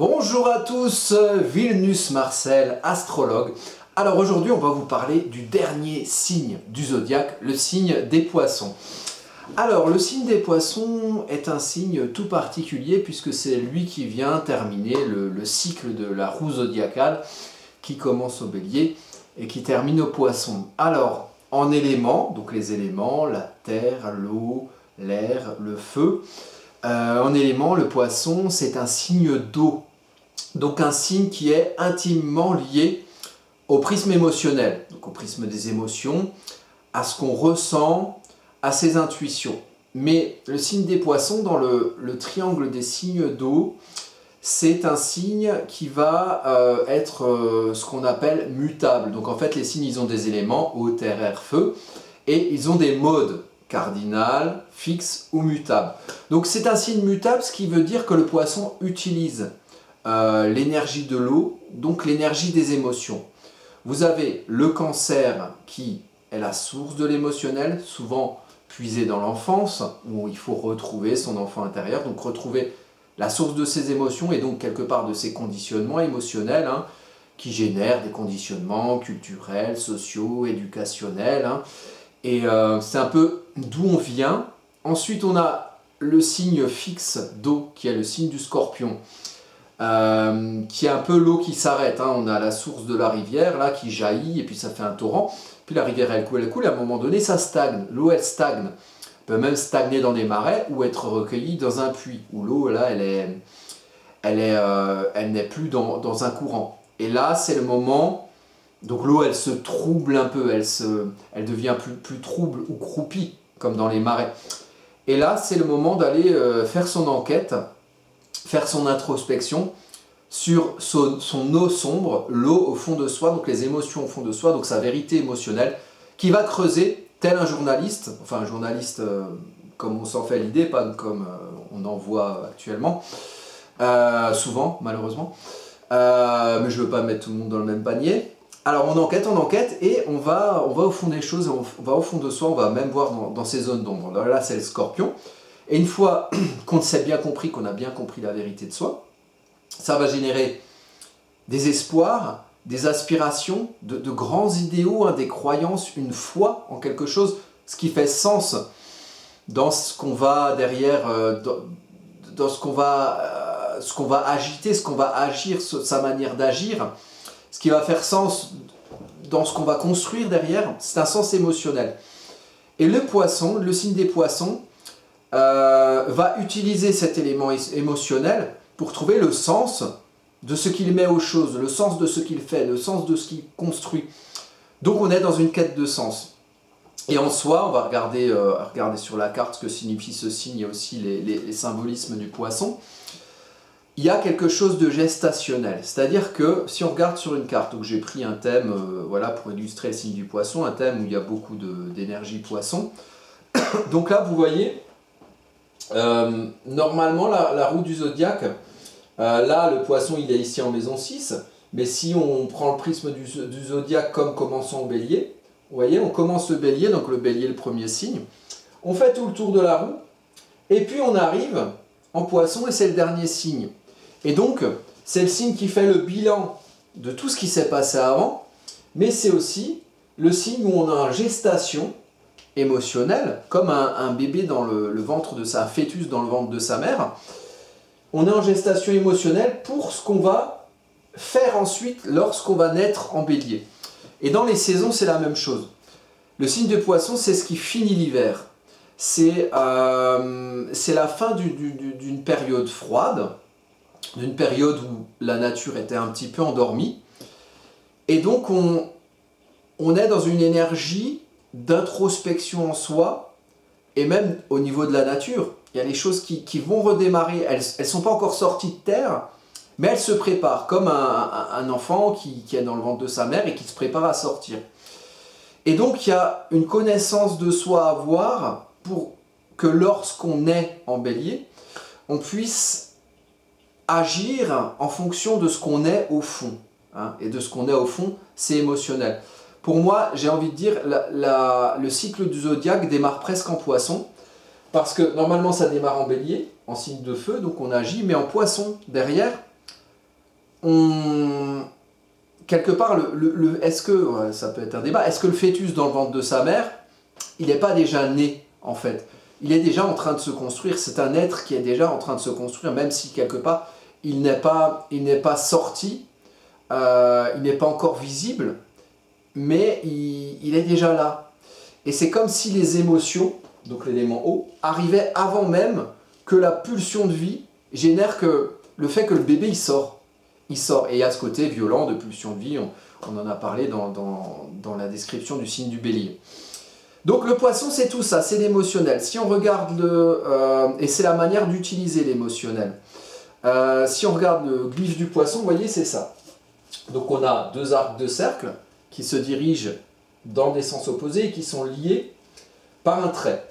Bonjour à tous, Vilnus Marcel, astrologue. Alors aujourd'hui on va vous parler du dernier signe du zodiaque, le signe des poissons. Alors le signe des poissons est un signe tout particulier puisque c'est lui qui vient terminer le cycle de la roue zodiacale qui commence au bélier et qui termine au poisson. Alors en éléments, donc les éléments, la terre, l'eau, l'air, le feu. En élément, le poisson, c'est un signe d'eau. Donc un signe qui est intimement lié au prisme émotionnel, donc au prisme des émotions, à ce qu'on ressent, à ses intuitions. Mais le signe des poissons, dans le triangle des signes d'eau, c'est un signe qui va être ce qu'on appelle mutable. Donc en fait, les signes, ils ont des éléments, eau, terre, air, feu, et ils ont des modes. Cardinal, fixe ou mutable. Donc c'est un signe mutable, ce qui veut dire que le poisson utilise l'énergie de l'eau, donc l'énergie des émotions. Vous avez le cancer qui est la source de l'émotionnel, souvent puisé dans l'enfance, où il faut retrouver son enfant intérieur, donc retrouver la source de ses émotions et donc quelque part de ses conditionnements émotionnels, qui génèrent des conditionnements culturels, sociaux, éducationnels. Et c'est un peu d'où on vient. Ensuite, on a le signe fixe d'eau, qui est le signe du scorpion, qui est un peu l'eau qui s'arrête. On a la source de la rivière, là, qui jaillit, et puis ça fait un torrent. Puis la rivière, elle coule, et à un moment donné, ça stagne. L'eau, elle stagne. Elle peut même stagner dans des marais ou être recueillie dans un puits, où l'eau, là, elle n'est plus dans un courant. Et là, c'est le moment... Donc l'eau, elle se trouble un peu, elle devient plus trouble ou croupie, comme dans les marais. Et là, c'est le moment d'aller faire son enquête, faire son introspection sur son eau sombre, l'eau au fond de soi, donc les émotions au fond de soi, donc sa vérité émotionnelle, qui va creuser, tel un journaliste, enfin un journaliste comme on s'en fait l'idée, pas comme on en voit actuellement, souvent malheureusement, mais je ne veux pas mettre tout le monde dans le même panier. Alors on enquête et on va au fond des choses, on va au fond de soi, on va même voir dans ces zones d'ombre. Là c'est le scorpion. Et une fois qu'on s'est bien compris, qu'on a bien compris la vérité de soi, ça va générer des espoirs, des aspirations, de grands idéaux, des croyances, une foi en quelque chose, ce qui fait sens dans ce qu'on va derrière, dans ce qu'on va agiter, ce qu'on va agir, sa manière d'agir. Ce qui va faire sens dans ce qu'on va construire derrière, c'est un sens émotionnel. Et le poisson, le signe des poissons, va utiliser cet élément émotionnel pour trouver le sens de ce qu'il met aux choses, le sens de ce qu'il fait, le sens de ce qu'il construit. Donc on est dans une quête de sens. Et en soi, on va regarder sur la carte ce que signifie ce signe, il y a aussi les symbolismes du poisson. Il y a quelque chose de gestationnel, c'est-à-dire que si on regarde sur une carte, donc j'ai pris un thème pour illustrer le signe du poisson, un thème où il y a beaucoup d'énergie poisson. Donc là vous voyez, normalement la roue du zodiaque, là le poisson il est ici en maison 6, mais si on prend le prisme du zodiaque comme commençant au bélier, vous voyez on commence le bélier, donc le bélier le premier signe, on fait tout le tour de la roue, et puis on arrive en poisson et c'est le dernier signe. Et donc, c'est le signe qui fait le bilan de tout ce qui s'est passé avant, mais c'est aussi le signe où on est en gestation émotionnelle, comme un bébé dans le ventre de un fœtus dans le ventre de sa mère. On est en gestation émotionnelle pour ce qu'on va faire ensuite lorsqu'on va naître en bélier. Et dans les saisons, c'est la même chose. Le signe de poisson, c'est ce qui finit l'hiver. C'est la fin d'une période froide, d'une période où la nature était un petit peu endormie. Et donc on est dans une énergie d'introspection en soi, et même au niveau de la nature. Il y a des choses qui vont redémarrer, elles ne sont pas encore sorties de terre, mais elles se préparent, comme un enfant qui est dans le ventre de sa mère et qui se prépare à sortir. Et donc il y a une connaissance de soi à avoir pour que lorsqu'on est en bélier, on puisse agir en fonction de ce qu'on est au fond. Et de ce qu'on est au fond, c'est émotionnel. Pour moi, j'ai envie de dire, le cycle du zodiaque démarre presque en poisson, parce que normalement ça démarre en bélier, en signe de feu, donc on agit, mais en poisson, derrière, on... quelque part, est-ce que, ouais, ça peut être un débat, est-ce que le fœtus dans le ventre de sa mère, il n'est pas déjà né, en fait? Il est déjà en train de se construire, c'est un être qui est déjà en train de se construire, même si quelque part, il n'est pas sorti, il n'est pas encore visible, mais il est déjà là. Et c'est comme si les émotions, donc l'élément eau, arrivaient avant même que la pulsion de vie génère que le fait que le bébé il sort. Il sort. Et il y a ce côté violent de pulsion de vie, on en a parlé dans la description du signe du bélier. Donc le poisson c'est tout ça, c'est l'émotionnel. Si on regarde et c'est la manière d'utiliser l'émotionnel. Si on regarde le glyphe du poisson, vous voyez c'est ça. Donc on a deux arcs de cercle qui se dirigent dans des sens opposés et qui sont liés par un trait.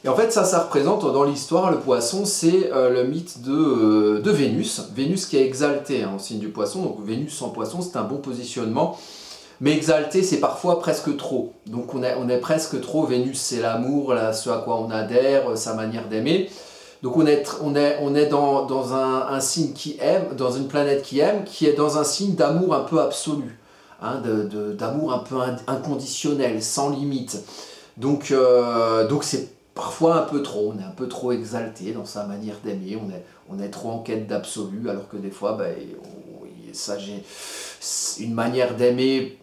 Et en fait, ça représente dans l'histoire, le poisson, c'est le mythe de Vénus. Vénus qui est exaltée hein, au signe du poisson. Donc Vénus en poisson, c'est un bon positionnement. Mais exalté, c'est parfois presque trop. Donc on est presque trop. Vénus, c'est l'amour, ce à quoi on adhère, sa manière d'aimer. Donc on est dans un signe qui aime, dans une planète qui aime, qui est dans un signe d'amour un peu absolu. Hein, d'amour un peu inconditionnel, sans limite. Donc c'est parfois un peu trop, on est un peu trop exalté dans sa manière d'aimer, on est trop en quête d'absolu, alors que des fois, une manière d'aimer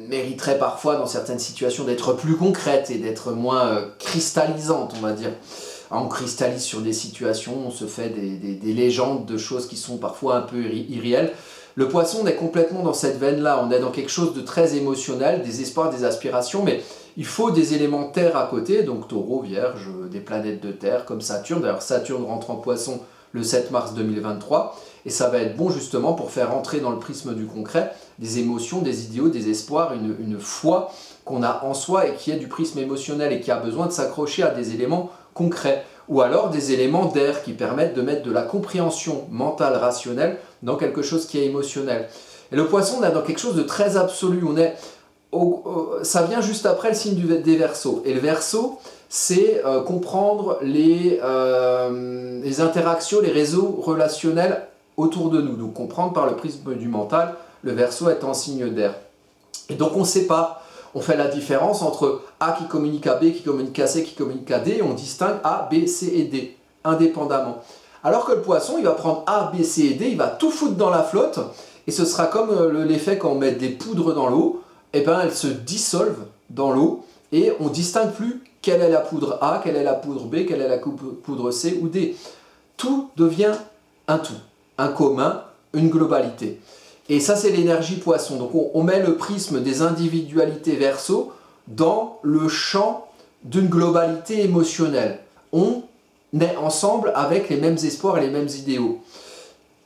mériterait parfois dans certaines situations d'être plus concrète et d'être moins cristallisante, on va dire. On cristallise sur des situations, on se fait des légendes de choses qui sont parfois un peu irréelles. Le poisson, on est complètement dans cette veine-là, on est dans quelque chose de très émotionnel, des espoirs, des aspirations, mais il faut des éléments terre à côté, donc taureau, vierge, des planètes de terre comme Saturne. D'ailleurs, Saturne rentre en poisson le 7 mars 2023, et ça va être bon justement pour faire entrer dans le prisme du concret des émotions, des idéaux, des espoirs, une foi qu'on a en soi et qui est du prisme émotionnel et qui a besoin de s'accrocher à des éléments concrets, ou alors des éléments d'air qui permettent de mettre de la compréhension mentale, rationnelle dans quelque chose qui est émotionnel. Et le poisson, on est dans quelque chose de très absolu, ça vient juste après le signe des Verseaux. Et le Verseau, c'est comprendre les interactions, les réseaux relationnels autour de nous. Donc comprendre par le prisme du mental, le Verseau est en signe d'air. Et donc on sépare, on fait la différence entre A qui communique à B, qui communique à C, qui communique à D, et on distingue A, B, C et D, indépendamment. Alors que le poisson, il va prendre A, B, C et D, il va tout foutre dans la flotte, et ce sera comme l'effet quand on met des poudres dans l'eau, et ben elles se dissolvent dans l'eau, et on ne distingue plus quelle est la poudre A, quelle est la poudre B, quelle est la poudre C ou D. Tout devient un tout, un commun, une globalité. Et ça, c'est l'énergie poisson. Donc on met le prisme des individualités Verseau dans le champ d'une globalité émotionnelle. On est ensemble avec les mêmes espoirs et les mêmes idéaux.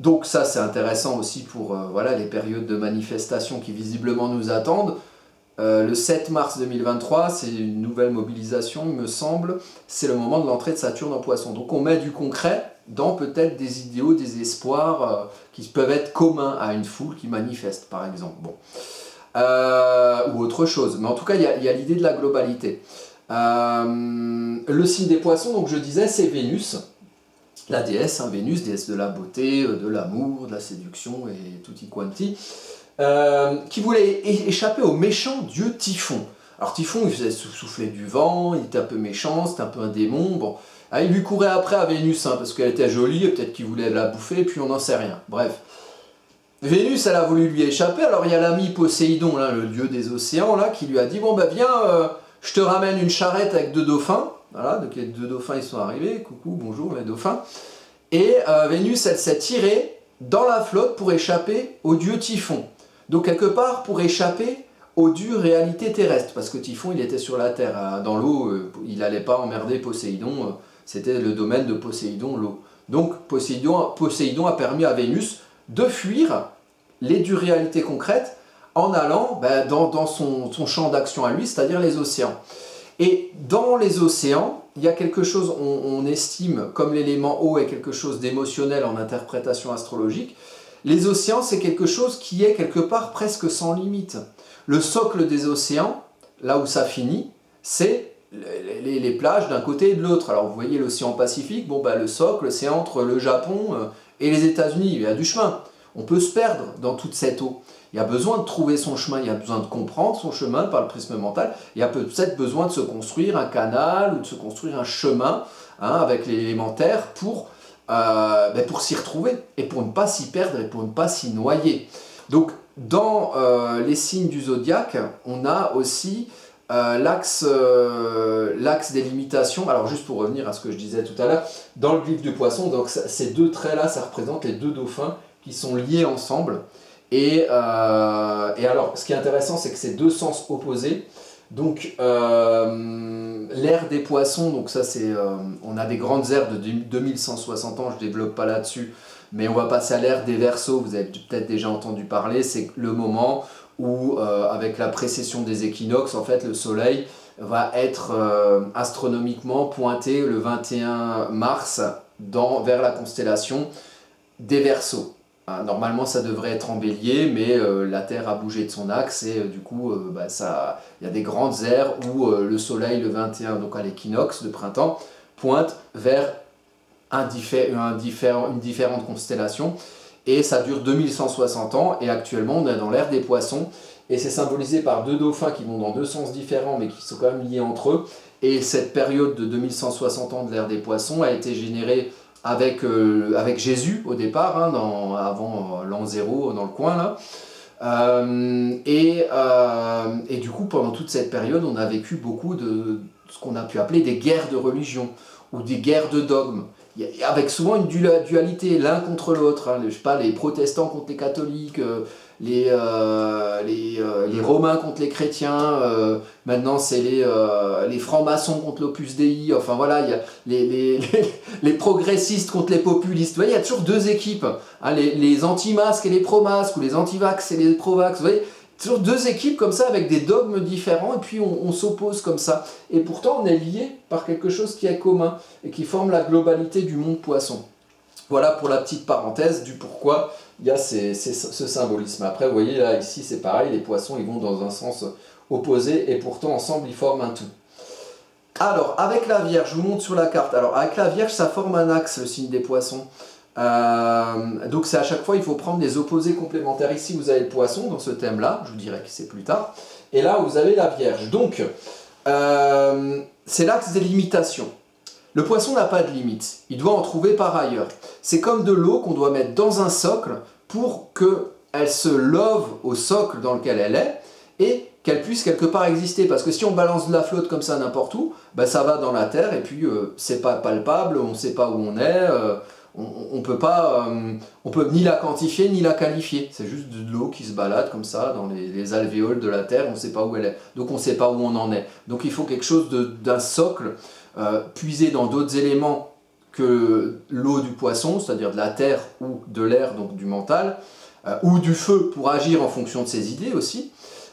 Donc ça, c'est intéressant aussi pour les périodes de manifestation qui visiblement nous attendent. Le 7 mars 2023, c'est une nouvelle mobilisation, il me semble. C'est le moment de l'entrée de Saturne en poisson. Donc on met du concret dans peut-être des idéaux, des espoirs qui peuvent être communs à une foule qui manifeste, par exemple. Bon. Ou autre chose. Mais en tout cas, il y a l'idée de la globalité. Le signe des poissons, donc je disais, c'est Vénus. La déesse, Vénus, déesse de la beauté, de l'amour, de la séduction et tutti quanti, qui voulait échapper au méchant dieu Typhon. Alors Typhon, il faisait souffler du vent, il était un peu méchant, c'était un peu un démon, bon. Il lui courait après à Vénus, parce qu'elle était jolie, et peut-être qu'il voulait la bouffer, et puis on n'en sait rien. Bref. Vénus, elle a voulu lui échapper, alors il y a l'ami Poséidon, là, le dieu des océans, là, qui lui a dit, bon bah viens, je te ramène une charrette avec 2 dauphins. Voilà, donc les 2 dauphins, ils sont arrivés, coucou, bonjour les dauphins. Et Vénus, elle s'est tirée dans la flotte pour échapper au dieu Typhon. Donc quelque part, pour échapper aux dures réalités terrestres, parce que Typhon, il était sur la terre, dans l'eau, il n'allait pas emmerder Poséidon, c'était le domaine de Poséidon, l'eau. Donc Poséidon a permis à Vénus de fuir les dures réalités concrètes en allant dans son champ d'action à lui, c'est-à-dire les océans. Et dans les océans, il y a quelque chose, on estime, comme l'élément eau est quelque chose d'émotionnel en interprétation astrologique, les océans, c'est quelque chose qui est quelque part presque sans limite. Le socle des océans, là où ça finit, c'est les plages d'un côté et de l'autre. Alors vous voyez l'océan Pacifique, le socle, c'est entre le Japon et les États-Unis, il y a du chemin. on peut se perdre dans toute cette eau. Il y a besoin de trouver son chemin, il y a besoin de comprendre son chemin par le prisme mental. Il y a peut-être besoin de se construire un canal ou de se construire un chemin avec l'élémentaire pour s'y retrouver et pour ne pas s'y perdre et pour ne pas s'y noyer. Donc, dans les signes du zodiaque, on a aussi l'axe des limitations. Alors, juste pour revenir à ce que je disais tout à l'heure, dans le glyphe du poisson, donc, ces deux traits-là, ça représente les deux dauphins qui sont liés ensemble. Et alors, ce qui est intéressant, c'est que c'est deux sens opposés. Donc, l'ère des poissons, donc ça c'est, on a des grandes ères de 2160 ans, je ne développe pas là-dessus, mais on va passer à l'ère des Verseaux, vous avez peut-être déjà entendu parler, c'est le moment où, avec la précession des équinoxes, en fait, le soleil va être astronomiquement pointé le 21 mars vers la constellation des Verseaux. Normalement, ça devrait être en bélier, mais la Terre a bougé de son axe et du coup, il y a des grandes ères où le Soleil, le 21, donc à l'équinoxe de printemps, pointe vers une différente constellation. Et ça dure 2160 ans, et actuellement, on est dans l'ère des poissons. Et c'est symbolisé par deux dauphins qui vont dans deux sens différents, mais qui sont quand même liés entre eux. Et cette période de 2160 ans de l'ère des poissons a été générée avec Jésus au départ, avant l'an 0 dans le coin là. Et du coup, pendant toute cette période, on a vécu beaucoup de ce qu'on a pu appeler des guerres de religion ou des guerres de dogmes, avec souvent une dualité l'un contre l'autre. Je sais pas, les protestants contre les catholiques, les romains contre les chrétiens, maintenant c'est les francs-maçons contre l'Opus Dei, enfin voilà, il y a les progressistes contre les populistes. Vous voyez, il y a toujours deux équipes, les anti-masques et les pro-masques, ou les anti-vax et les pro-vax, vous voyez, toujours deux équipes comme ça avec des dogmes différents, et puis on s'oppose comme ça. Et pourtant on est liés par quelque chose qui est commun et qui forme la globalité du monde poisson. Voilà pour la petite parenthèse du pourquoi il y a ce symbolisme. Après, vous voyez, là, ici, c'est pareil, les poissons, ils vont dans un sens opposé, et pourtant, ensemble, ils forment un tout. Alors, avec la Vierge, je vous montre sur la carte. Alors, avec la Vierge, ça forme un axe, le signe des poissons. Donc, c'est à chaque fois, il faut prendre des opposés complémentaires. Ici, vous avez le poisson, dans ce thème-là, je vous dirai que c'est plus tard. Et là, vous avez la Vierge. Donc, c'est l'axe des limitations. Le poisson n'a pas de limite, il doit en trouver par ailleurs. C'est comme de l'eau qu'on doit mettre dans un socle pour qu'elle se love au socle dans lequel elle est et qu'elle puisse quelque part exister. Parce que si on balance de la flotte comme ça n'importe où, ça va dans la terre et puis c'est pas palpable, on ne sait pas où on est, on peut ni la quantifier ni la qualifier. C'est juste de l'eau qui se balade comme ça dans les alvéoles de la terre, on ne sait pas où elle est. Donc on ne sait pas où on en est. Donc il faut quelque chose d'un socle puisé dans d'autres éléments que l'eau du poisson, c'est-à-dire de la terre ou de l'air, donc du mental, ou du feu pour agir en fonction de ses idées aussi,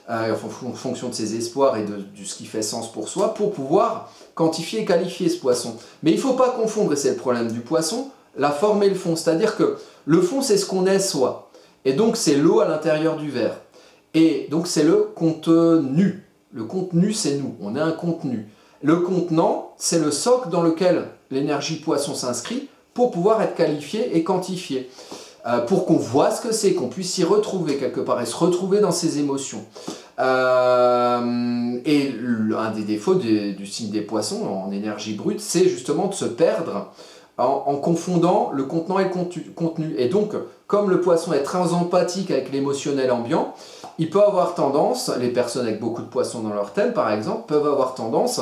en fonction de ses espoirs et de ce qui fait sens pour soi, pour pouvoir quantifier et qualifier ce poisson. Mais il ne faut pas confondre, et c'est le problème du poisson, la forme et le fond. C'est-à-dire que le fond, c'est ce qu'on est soi. Et donc, c'est l'eau à l'intérieur du verre. Et donc, c'est le contenu. Le contenu, c'est nous. On est un contenu. Le contenant, c'est le socle dans lequel l'énergie poisson s'inscrit pour pouvoir être qualifié et quantifié. Pour qu'on voit ce que c'est, qu'on puisse s'y retrouver quelque part et se retrouver dans ses émotions. Et un des défauts du signe des poissons en énergie brute, c'est justement de se perdre en confondant le contenant et le contenu. Et donc, comme le poisson est très empathique avec l'émotionnel ambiant, il peut avoir tendance, les personnes avec beaucoup de poissons dans leur thème par exemple, peuvent avoir tendance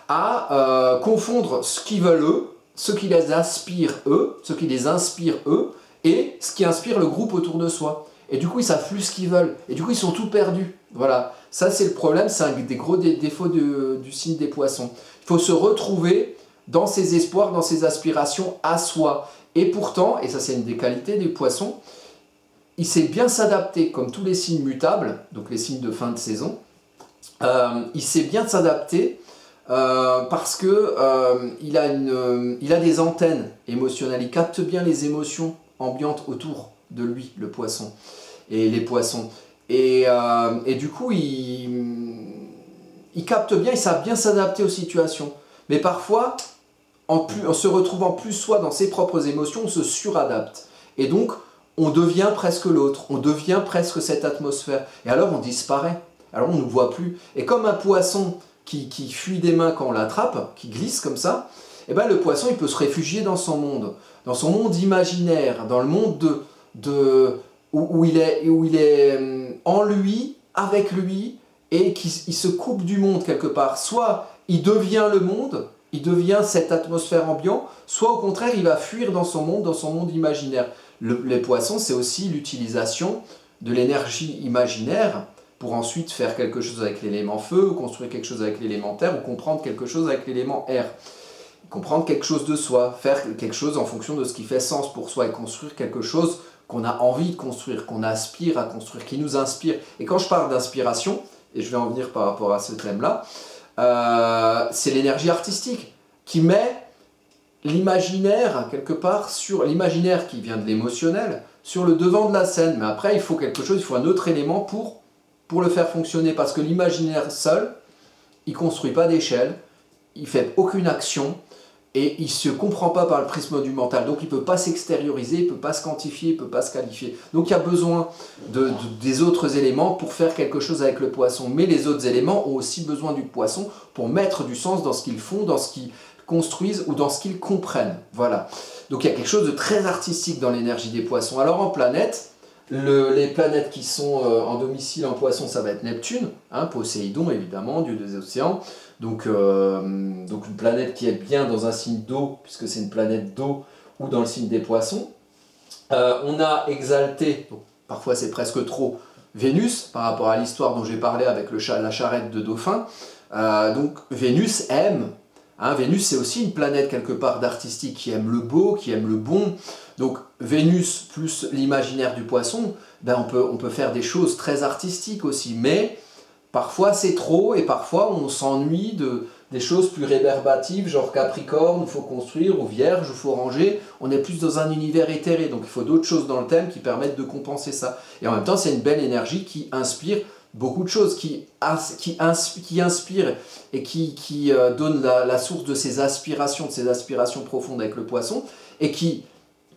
à confondre ce qu'ils veulent eux, ce qui les inspire eux, ce qui les inspire eux, et ce qui inspire le groupe autour de soi. Et du coup, ils ne savent plus ce qu'ils veulent. Et du coup, ils sont tout perdus. Voilà. Ça, c'est le problème. C'est un des gros défauts du signe des poissons. Il faut se retrouver dans ses espoirs, dans ses aspirations à soi. Et pourtant, et ça, c'est une des qualités des poissons, il sait bien s'adapter, comme tous les signes mutables, donc les signes de fin de saison. Il sait bien s'adapter parce que il a des antennes émotionnelles. Il capte bien les émotions ambiantes autour de lui, le poisson, et les poissons. Et du coup, il capte bien, il sait bien s'adapter aux situations. Mais parfois, en se retrouvant plus soi dans ses propres émotions, on se suradapte. Et donc, on devient presque l'autre, on devient presque cette atmosphère. Et alors on disparaît, alors on ne nous voit plus. Et comme un poisson qui fuit des mains quand on l'attrape, qui glisse comme ça, eh ben le poisson il peut se réfugier dans son monde imaginaire, dans le monde où il est en lui, avec lui, et il se coupe du monde quelque part. Soit il devient le monde, il devient cette atmosphère ambiante, soit au contraire il va fuir dans son monde imaginaire. Les poissons, c'est aussi l'utilisation de l'énergie imaginaire pour ensuite faire quelque chose avec l'élément feu, ou construire quelque chose avec l'élément terre, ou comprendre quelque chose avec l'élément air. Comprendre quelque chose de soi, faire quelque chose en fonction de ce qui fait sens pour soi, et construire quelque chose qu'on a envie de construire, qu'on aspire à construire, qui nous inspire. Et quand je parle d'inspiration, et je vais en venir par rapport à ce thème-là, c'est l'énergie artistique qui met l'imaginaire, quelque part, sur l'imaginaire qui vient de l'émotionnel, sur le devant de la scène. Mais après, il faut quelque chose, il faut un autre élément pour le faire fonctionner. Parce que l'imaginaire seul, il ne construit pas d'échelle, il ne fait aucune action, et il ne se comprend pas par le prisme du mental. Donc il ne peut pas s'extérioriser, il ne peut pas se quantifier, il ne peut pas se qualifier. Donc il y a besoin des autres éléments pour faire quelque chose avec le poisson. Mais les autres éléments ont aussi besoin du poisson pour mettre du sens dans ce qu'ils font, dans ce qu'ils construisent ou dans ce qu'ils comprennent. Voilà. Donc il y a quelque chose de très artistique dans l'énergie des poissons. Alors en planète, les planètes qui sont en domicile en poisson, ça va être Neptune, hein, Poséidon évidemment, dieu des océans. Donc une planète qui est bien dans un signe d'eau, puisque c'est une planète d'eau, ou dans le signe des poissons. On a exalté, donc parfois c'est presque trop, Vénus, par rapport à l'histoire dont j'ai parlé avec la charrette de dauphin. Donc Vénus aime, hein, Vénus c'est aussi une planète quelque part d'artistique qui aime le beau, qui aime le bon. Donc Vénus plus l'imaginaire du poisson, ben on peut faire des choses très artistiques aussi, mais parfois c'est trop et parfois on s'ennuie des choses plus réverbatives, genre Capricorne, il faut construire, ou Vierge, il faut ranger. On est plus dans un univers éthéré, donc il faut d'autres choses dans le thème qui permettent de compenser ça. Et en même temps, c'est une belle énergie qui inspire beaucoup de choses, qui inspire et qui donne la source de ces aspirations profondes avec le poisson, et qui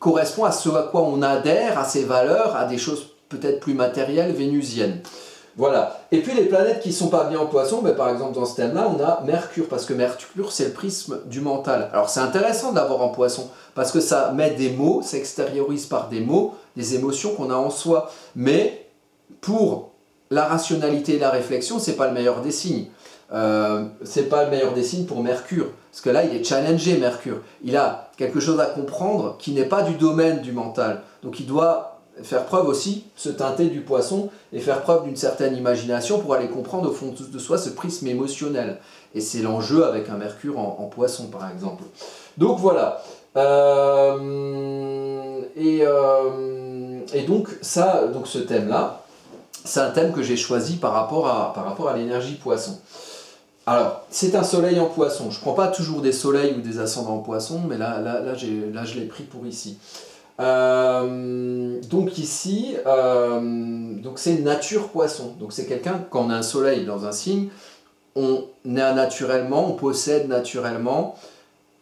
correspond à ce à quoi on adhère, à ses valeurs, à des choses peut-être plus matérielles, vénusiennes. Voilà. Et puis les planètes qui ne sont pas bien en poisson, ben par exemple dans ce thème-là, on a Mercure, parce que Mercure c'est le prisme du mental. Alors c'est intéressant de l'avoir en poisson, parce que ça met des mots, ça extériorise par des mots, des émotions qu'on a en soi. Mais pour la rationalité et la réflexion, c'est pas le meilleur des signes. C'est pas le meilleur des signes pour Mercure, parce que là il est challengé Mercure. Il a quelque chose à comprendre qui n'est pas du domaine du mental. Donc il doit faire preuve aussi, se teinter du poisson et faire preuve d'une certaine imagination pour aller comprendre au fond de soi ce prisme émotionnel. Et c'est l'enjeu avec un Mercure en poisson par exemple. Donc voilà. Et donc ce thème-là, c'est un thème que j'ai choisi par rapport à l'énergie poisson. Alors, c'est un soleil en poisson. Je ne prends pas toujours des soleils ou des ascendants en poisson, mais là je l'ai pris pour ici. Donc ici, donc c'est nature poisson. Donc c'est quelqu'un, quand on a un soleil dans un signe, on possède naturellement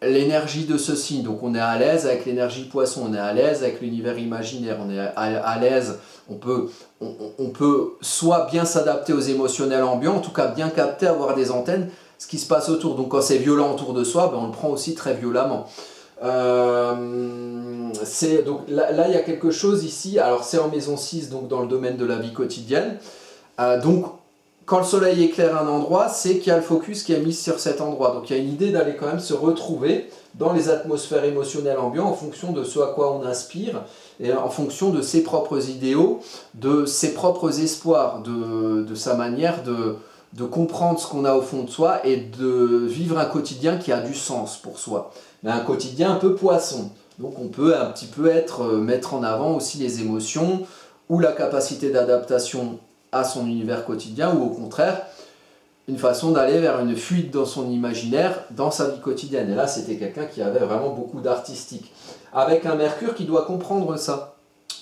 l'énergie de ce signe. Donc on est à l'aise avec l'énergie poisson, on est à l'aise avec l'univers imaginaire, on est à l'aise, on peut soit bien s'adapter aux émotionnels ambiants, en tout cas bien capter, avoir des antennes, ce qui se passe autour. Donc quand c'est violent autour de soi, ben on le prend aussi très violemment. Donc là il y a quelque chose ici, alors c'est en maison 6, donc dans le domaine de la vie quotidienne. Donc quand le soleil éclaire un endroit, c'est qu'il y a le focus qui est mis sur cet endroit. Donc il y a une idée d'aller quand même se retrouver dans les atmosphères émotionnelles ambiantes en fonction de ce à quoi on aspire et en fonction de ses propres idéaux, de ses propres espoirs, de sa manière de comprendre ce qu'on a au fond de soi et de vivre un quotidien qui a du sens pour soi. Mais un quotidien un peu poisson. Donc on peut un petit peu mettre en avant aussi les émotions ou la capacité d'adaptation à son univers quotidien, ou au contraire, une façon d'aller vers une fuite dans son imaginaire, dans sa vie quotidienne. Et là, c'était quelqu'un qui avait vraiment beaucoup d'artistique. Avec un Mercure qui doit comprendre ça.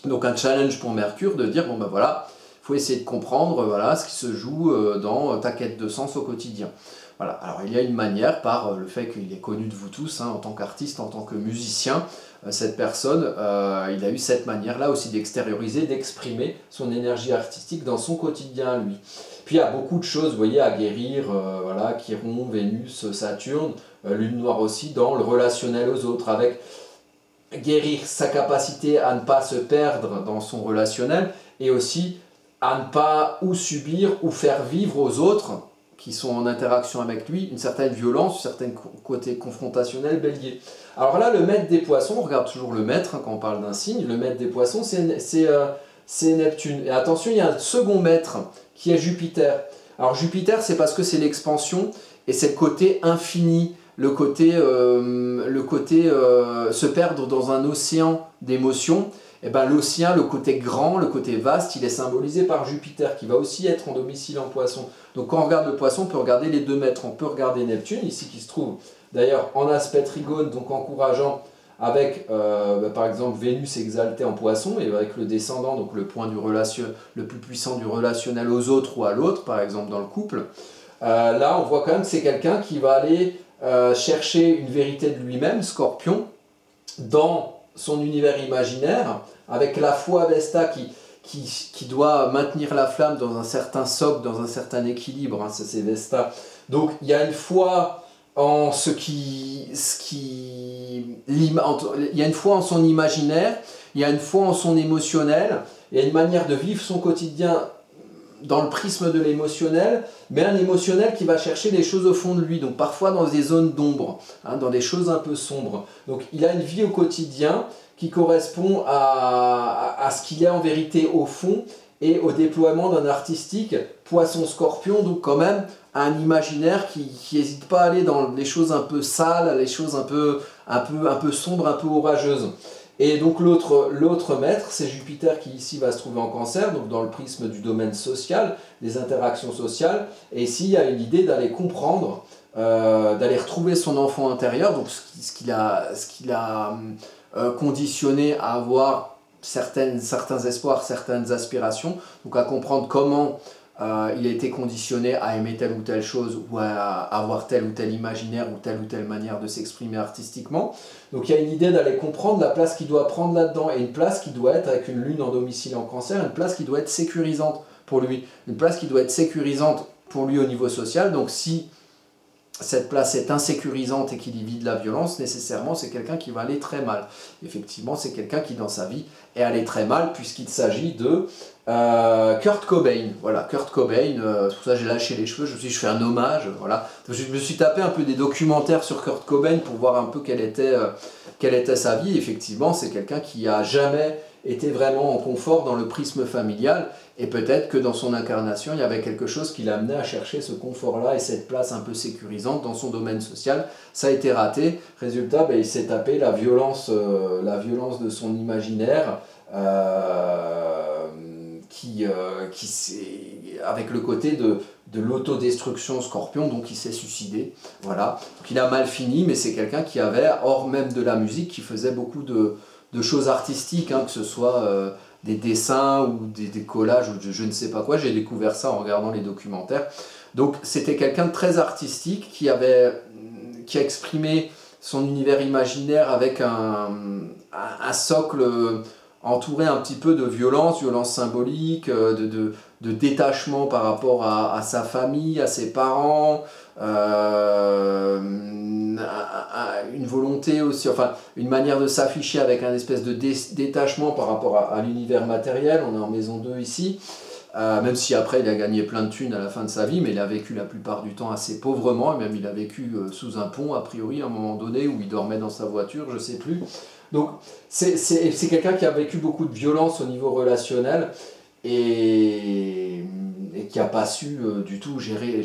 Donc un challenge pour Mercure de dire, bon ben voilà, il faut essayer de comprendre voilà, ce qui se joue dans ta quête de sens au quotidien. Voilà. Alors il y a une manière, par le fait qu'il est connu de vous tous, hein, en tant qu'artiste, en tant que musicien, cette personne, il a eu cette manière-là aussi d'extérioriser, d'exprimer son énergie artistique dans son quotidien, lui. Puis il y a beaucoup de choses, vous voyez, à guérir, voilà, Chiron, Vénus, Saturne, Lune noire aussi, dans le relationnel aux autres, avec guérir sa capacité à ne pas se perdre dans son relationnel, et aussi à ne pas ou subir ou faire vivre aux autres qui sont en interaction avec lui une certaine violence, un certain côté confrontationnel, bélier. Alors là, le maître des poissons, on regarde toujours le maître quand on parle d'un signe, le maître des poissons, c'est Neptune. Et attention, il y a un second maître qui est Jupiter. Alors Jupiter, c'est parce que c'est l'expansion et c'est le côté infini, le côté se perdre dans un océan d'émotions. Et ben, l'océan, le côté grand, le côté vaste, il est symbolisé par Jupiter, qui va aussi être en domicile en poisson. Donc quand on regarde le poisson, on peut regarder les deux maîtres. On peut regarder Neptune, ici qui se trouve d'ailleurs en aspect trigone, donc encourageant, avec par exemple Vénus exaltée en poisson, et avec le descendant, donc le point le plus puissant du relationnel aux autres ou à l'autre, par exemple dans le couple. Là, on voit quand même que c'est quelqu'un qui va aller chercher une vérité de lui-même, Scorpion, dans son univers imaginaire, avec la foi Vesta qui doit maintenir la flamme dans un certain socle, dans un certain équilibre, hein, c'est Vesta. Donc il y a une foi en il y a une foi en son imaginaire, il y a une foi en son émotionnel, il y a une manière de vivre son quotidien dans le prisme de l'émotionnel, mais un émotionnel qui va chercher des choses au fond de lui, donc parfois dans des zones d'ombre, hein, dans des choses un peu sombres. Donc il a une vie au quotidien qui correspond à ce qu'il est en vérité au fond et au déploiement d'un artistique poisson-scorpion, donc quand même un imaginaire qui n'hésite pas à aller dans les choses un peu sales, les choses un peu sombres, un peu orageuses. Et donc l'autre maître, c'est Jupiter qui ici va se trouver en Cancer, donc dans le prisme du domaine social, des interactions sociales. Et ici, il y a une idée d'aller comprendre, d'aller retrouver son enfant intérieur, donc ce qu'il a conditionné à avoir certains espoirs, certaines aspirations, donc à comprendre comment il a été conditionné à aimer telle ou telle chose ou à avoir tel ou tel imaginaire ou telle manière de s'exprimer artistiquement. Donc il y a une idée d'aller comprendre la place qu'il doit prendre là-dedans et une place qui doit être, avec une lune en domicile en Cancer, une place qui doit être sécurisante pour lui. Une place qui doit être sécurisante pour lui au niveau social. Donc si cette place est insécurisante et qu'il y vit de la violence, nécessairement c'est quelqu'un qui va aller très mal. Effectivement, c'est quelqu'un qui dans sa vie est allé très mal puisqu'il s'agit de Kurt Cobain. Voilà, Kurt Cobain, c'est pour ça que j'ai lâché les cheveux, je fais un hommage, voilà. Je me suis tapé un peu des documentaires sur Kurt Cobain pour voir un peu quelle était sa vie. Effectivement, c'est quelqu'un qui a jamais été vraiment en confort dans le prisme familial, et peut-être que dans son incarnation, il y avait quelque chose qui l'amenait à chercher ce confort-là et cette place un peu sécurisante dans son domaine social. Ça a été raté. Résultat, il s'est tapé la violence de son imaginaire, avec le côté de l'autodestruction Scorpion, donc il s'est suicidé. Voilà. Donc il a mal fini, mais c'est quelqu'un qui avait, hors même de la musique, qui faisait beaucoup de choses artistiques, hein, que ce soit des dessins ou des collages ou je ne sais pas quoi. J'ai découvert ça en regardant les documentaires. Donc c'était quelqu'un de très artistique qui a exprimé son univers imaginaire avec un socle entouré un petit peu de violence symbolique, de détachement par rapport à sa famille, à ses parents, une volonté aussi, enfin une manière de s'afficher avec un espèce de détachement par rapport à l'univers matériel. On est en maison 2 ici, même si après il a gagné plein de thunes à la fin de sa vie, mais il a vécu la plupart du temps assez pauvrement, et même il a vécu sous un pont a priori à un moment donné, où il dormait dans sa voiture, je sais plus. Donc c'est quelqu'un qui a vécu beaucoup de violence au niveau relationnel, et qui n'a pas su du tout gérer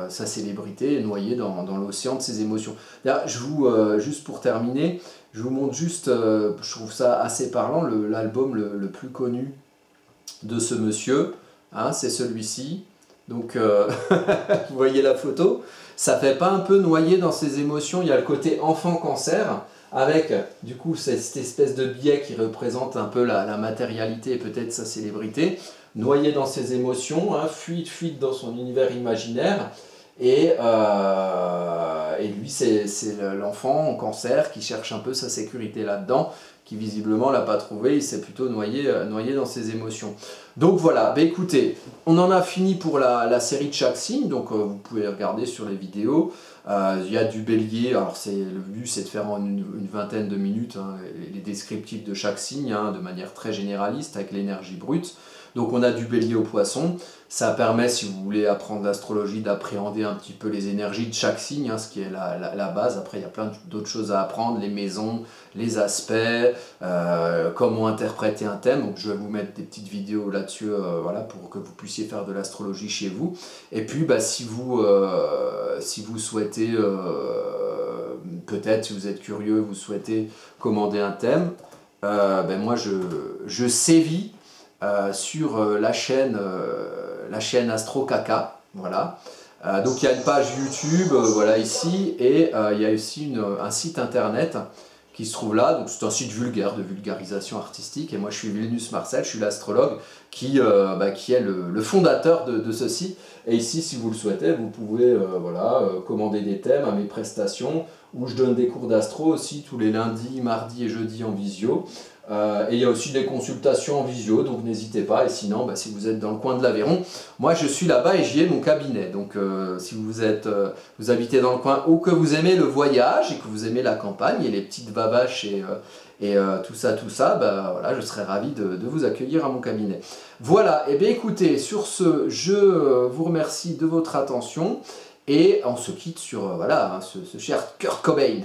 sa célébrité, noyé dans l'océan de ses émotions. Là, juste pour terminer, je vous montre juste, je trouve ça assez parlant, l'album le plus connu de ce monsieur, hein, c'est celui-ci. Donc vous voyez la photo, ça fait pas un peu noyé dans ses émotions. Il y a le côté enfant Cancer, avec du coup cette espèce de biais qui représente un peu la matérialité et peut-être sa célébrité, noyé dans ses émotions, hein, fuite dans son univers imaginaire, et Et lui, c'est l'enfant en cancer qui cherche un peu sa sécurité là-dedans, qui visiblement l'a pas trouvé, il s'est plutôt noyé dans ses émotions. Donc voilà, bah écoutez, on en a fini pour la série de chaque signe, donc vous pouvez regarder sur les vidéos. Il y a du bélier, alors le but c'est de faire en une vingtaine de minutes hein, les descriptifs de chaque signe, hein, de manière très généraliste, avec l'énergie brute. Donc on a du bélier au poisson, ça permet, si vous voulez apprendre l'astrologie, d'appréhender un petit peu les énergies de chaque signe, hein, ce qui est la base. Après il y a plein d'autres choses à apprendre, les maisons, les aspects, comment interpréter un thème. Donc je vais vous mettre des petites vidéos là-dessus, voilà, pour que vous puissiez faire de l'astrologie chez vous. Et puis bah, si vous souhaitez, peut-être si vous êtes curieux, vous souhaitez commander un thème, ben moi je sévis sur la chaîne Astro Caca, voilà. Donc il y a une page YouTube, voilà ici, et il y a aussi un site internet qui se trouve là. Donc c'est un site vulgaire de vulgarisation artistique, et moi je suis Vilnius Marcel, je suis l'astrologue qui est le fondateur de ce site. Et ici, si vous le souhaitez, vous pouvez commander des thèmes à mes prestations, où je donne des cours d'astro aussi tous les lundis, mardis et jeudis en visio. Et il y a aussi des consultations en visio, donc n'hésitez pas. Et sinon, bah, si vous êtes dans le coin de l'Aveyron, moi je suis là-bas et j'y ai mon cabinet. Donc si vous habitez dans le coin ou que vous aimez le voyage et que vous aimez la campagne et les petites babaches et tout ça, bah, voilà, je serais ravi de vous accueillir à mon cabinet. Voilà, et bien écoutez, sur ce, je vous remercie de votre attention et on se quitte sur ce cher Kurt Cobain.